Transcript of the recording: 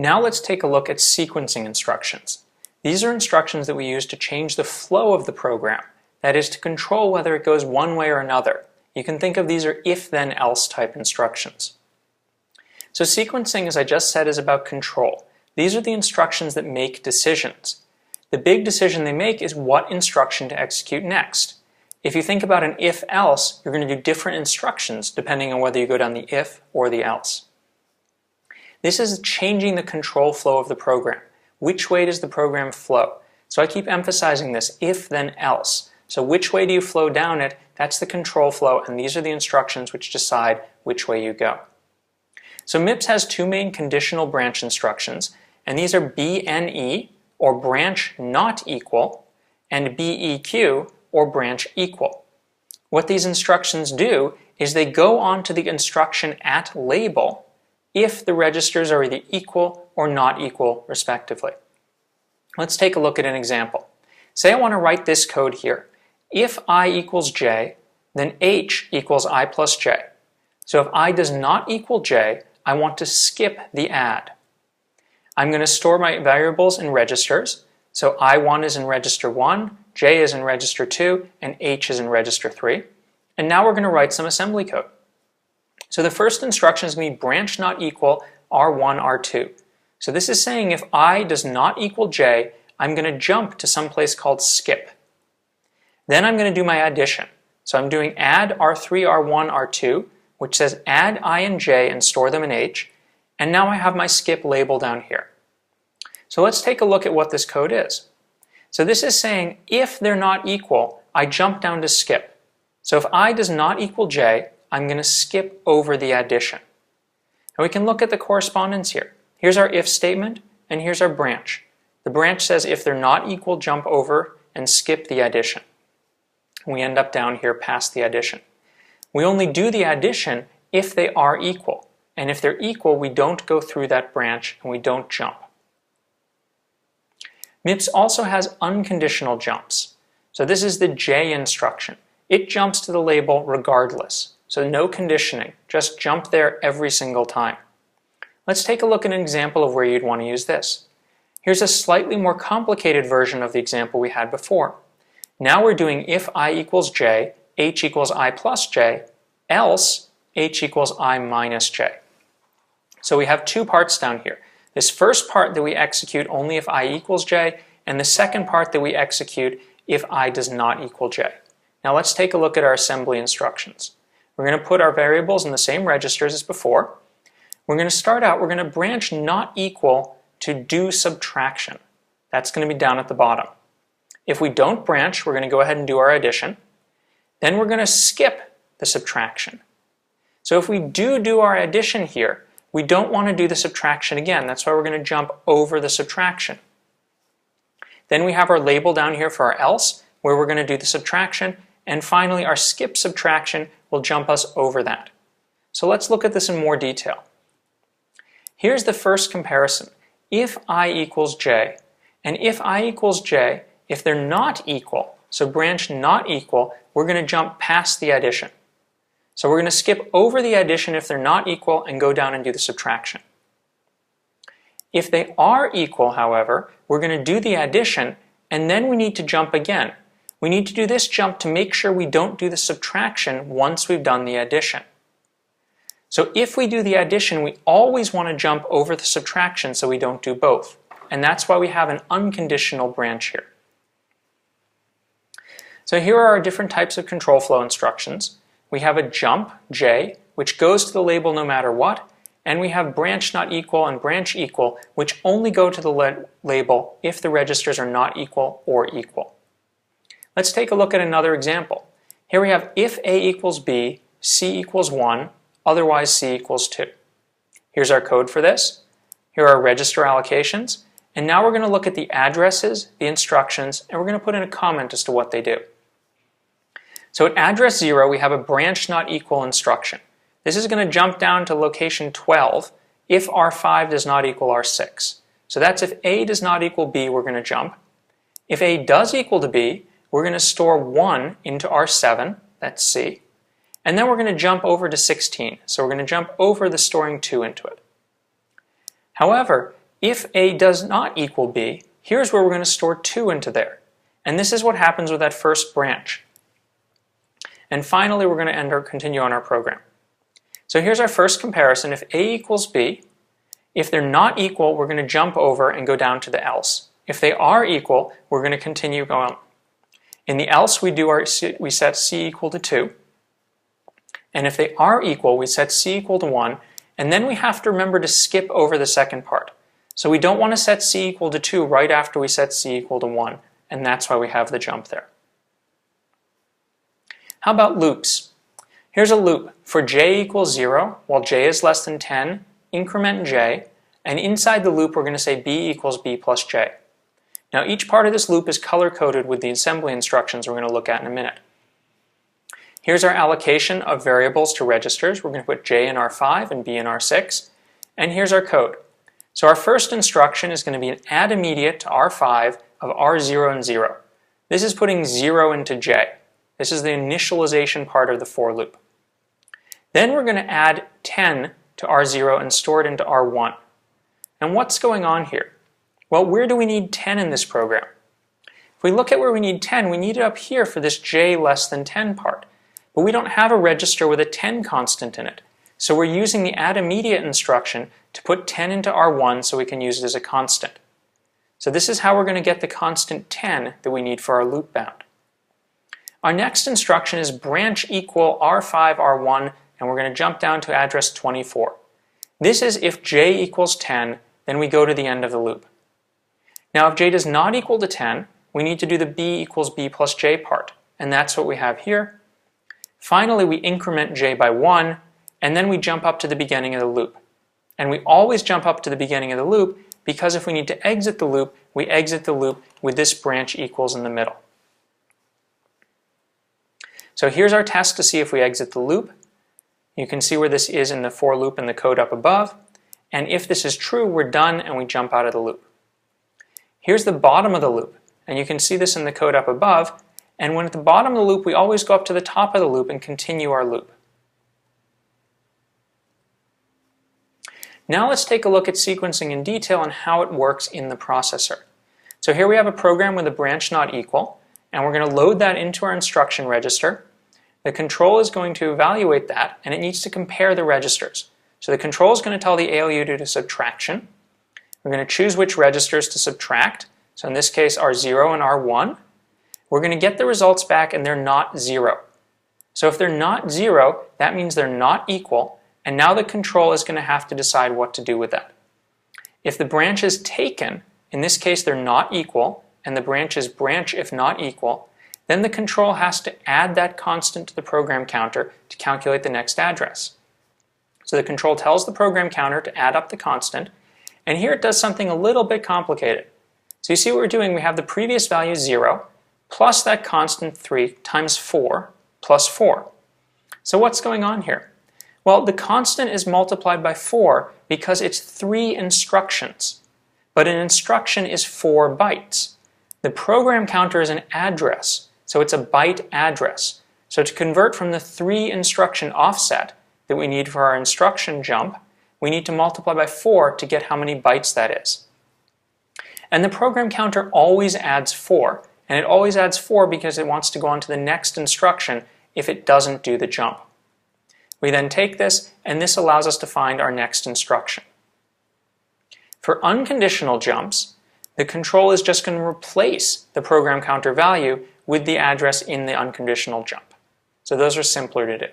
Now let's take a look at sequencing instructions. These are instructions that we use to change the flow of the program, that is, to control whether it goes one way or another. You can think of these as if-then-else type instructions. So sequencing, as I just said, is about control. These are the instructions that make decisions. The big decision they make is what instruction to execute next. If you think about an if-else, you're going to do different instructions depending on whether you go down the if or the else. This is changing the control flow of the program. Which way does the program flow? So I keep emphasizing this, if then else. So which way do you flow down it? That's the control flow, and these are the instructions which decide which way you go. So MIPS has two main conditional branch instructions, and these are BNE, or branch not equal, and BEQ, or branch equal. What these instructions do is they go on to the instruction at label if the registers are either equal or not equal, respectively. Let's take a look at an example. Say I want to write this code here. If I equals j, then h equals I plus j. So if I does not equal j, I want to skip the add. I'm going to store my variables in registers. So I1 is in register 1, j is in register 2, and h is in register 3. And now we're going to write some assembly code. So the first instruction is going to be branch not equal R1, R2. So this is saying if I does not equal j, I'm going to jump to some place called skip. Then I'm going to do my addition. So I'm doing add R3, R1, R2, which says add I and j and store them in h. And now I have my skip label down here. So let's take a look at what this code is. So this is saying if they're not equal, I jump down to skip. So if I does not equal j, I'm going to skip over the addition. And we can look at the correspondence here. Here's our if statement, and here's our branch. The branch says if they're not equal, jump over and skip the addition. We end up down here past the addition. We only do the addition if they are equal. And if they're equal, we don't go through that branch and we don't jump. MIPS also has unconditional jumps. So this is the J instruction. It jumps to the label regardless. So no conditioning, just jump there every single time. Let's take a look at an example of where you'd want to use this. Here's a slightly more complicated version of the example we had before. Now we're doing if I equals j, h equals I plus j, else h equals I minus j. So we have two parts down here. This first part that we execute only if I equals j, and the second part that we execute if I does not equal j. Now let's take a look at our assembly instructions. We're going to put our variables in the same registers as before. We're going to start out, we're going to branch not equal to do subtraction. That's going to be down at the bottom. If we don't branch, we're going to go ahead and do our addition. Then we're going to skip the subtraction. So if we do our addition here, we don't want to do the subtraction again. That's why we're going to jump over the subtraction. Then we have our label down here for our else, where we're going to do the subtraction. And finally, our skip subtraction will jump us over that. So let's look at this in more detail. Here's the first comparison. If I equals j, and if I equals j, if they're not equal, so branch not equal, we're going to jump past the addition. So we're going to skip over the addition if they're not equal and go down and do the subtraction. If they are equal, however, we're going to do the addition, and then we need to jump again. We need to do this jump to make sure we don't do the subtraction once we've done the addition. So if we do the addition, we always want to jump over the subtraction so we don't do both. And that's why we have an unconditional branch here. So here are our different types of control flow instructions. We have a jump, J, which goes to the label no matter what, and we have branch not equal and branch equal, which only go to the label if the registers are not equal or equal. Let's take a look at another example. Here we have if A equals B, C equals 1, otherwise C equals 2. Here's our code for this. Here are our register allocations. And now we're going to look at the addresses, the instructions, and we're going to put in a comment as to what they do. So at address 0, we have a branch not equal instruction. This is going to jump down to location 12 if R5 does not equal R6. So that's if A does not equal B, we're going to jump. If A does equal to B, we're going to store 1 into R7, that's C. And then we're going to jump over to 16. So we're going to jump over the storing 2 into it. However, If A does not equal B, here's where we're going to store 2 into there. And this is what happens with that first branch. And finally, we're going to continue on our program. So here's our first comparison. If A equals B, if they're not equal, we're going to jump over and go down to the else. If they are equal, we're going to continue going. In the else, we set C equal to 2. And if they are equal, we set C equal to 1. And then we have to remember to skip over the second part. So we don't want to set C equal to 2 right after we set C equal to 1. And that's why we have the jump there. How about loops? Here's a loop. For j equals 0, while j is less than 10, increment j, and inside the loop we're going to say b equals b plus j. Now each part of this loop is color-coded with the assembly instructions we're going to look at in a minute. Here's our allocation of variables to registers. We're going to put j in R5 and b in R6. And here's our code. So our first instruction is going to be an add immediate to R5 of R0 and 0. This is putting 0 into j. This is the initialization part of the for loop. Then we're going to add 10 to R0 and store it into R1. And what's going on here? Well, where do we need 10 in this program? If we look at where we need 10, we need it up here for this j less than 10 part. But we don't have a register with a 10 constant in it. So we're using the add immediate instruction to put 10 into R1 so we can use it as a constant. So this is how we're going to get the constant 10 that we need for our loop bound. Our next instruction is branch equal R5, R1, and we're going to jump down to address 24. This is if j equals 10, then we go to the end of the loop. Now if j does not equal to 10, we need to do the b equals b plus j part, and that's what we have here. Finally, we increment j by 1, and then we jump up to the beginning of the loop. And we always jump up to the beginning of the loop because if we need to exit the loop, we exit the loop with this branch equals in the middle. So here's our test to see if we exit the loop. You can see where this is in the for loop in the code up above. And if this is true, we're done and we jump out of the loop. Here's the bottom of the loop, and you can see this in the code up above. And when at the bottom of the loop, we always go up to the top of the loop and continue our loop. Now let's take a look at sequencing in detail and how it works in the processor. So here we have a program with a branch not equal, and we're going to load that into our instruction register. The control is going to evaluate that, and it needs to compare the registers. So the control is going to tell the ALU to do subtraction. We're going to choose which registers to subtract. So in this case, R0 and R1. We're going to get the results back, and they're not 0. So if they're not 0, that means they're not equal, and now the control is going to have to decide what to do with that. If the branch is taken, in this case they're not equal, and the branch is branch if not equal, then the control has to add that constant to the program counter to calculate the next address. So the control tells the program counter to add up the constant, and here it does something a little bit complicated. So you see what we're doing, we have the previous value 0, plus that constant 3 times 4 plus 4. So what's going on here? Well, the constant is multiplied by 4 because it's 3 instructions. But an instruction is 4 bytes. The program counter is an address, so it's a byte address. So to convert from the 3 instruction offset that we need for our instruction jump, we need to multiply by 4 to get how many bytes that is. And the program counter always adds 4. And it always adds 4 because it wants to go on to the next instruction if it doesn't do the jump. We then take this, and this allows us to find our next instruction. For unconditional jumps, the control is just going to replace the program counter value with the address in the unconditional jump. So those are simpler to do.